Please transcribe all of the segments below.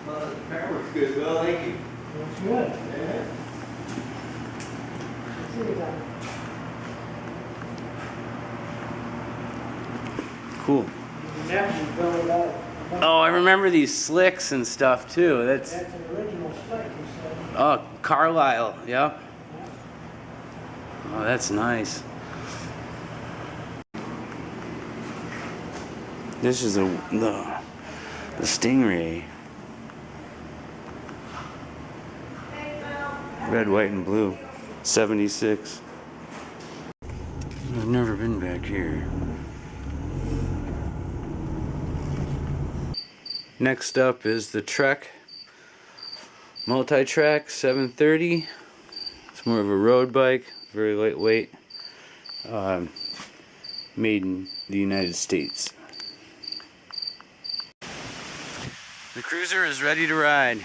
Well, the car looks good, Well, thank you. Looks good. Yeah. Let's see what that. Cool. Next, we build it out. Oh, I remember these slicks and stuff too. That's an original spec, he said. Oh, Carlisle. Yep. Oh, that's nice. This is the Stingray. Red, white, and blue. 76. I've never been back here. Next up is the Trek Multi-Track 730. It's more of a road bike, very lightweight. Made in the United States. The cruiser is ready to ride.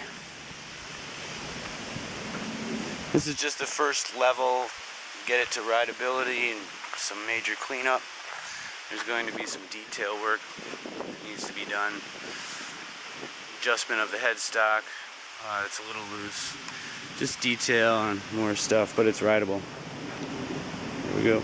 This is just the first level, get it to rideability and some major cleanup. There's going to be some detail work that needs to be done. Adjustment of the headstock, it's a little loose. Just detail and more stuff, but it's rideable. Here we go.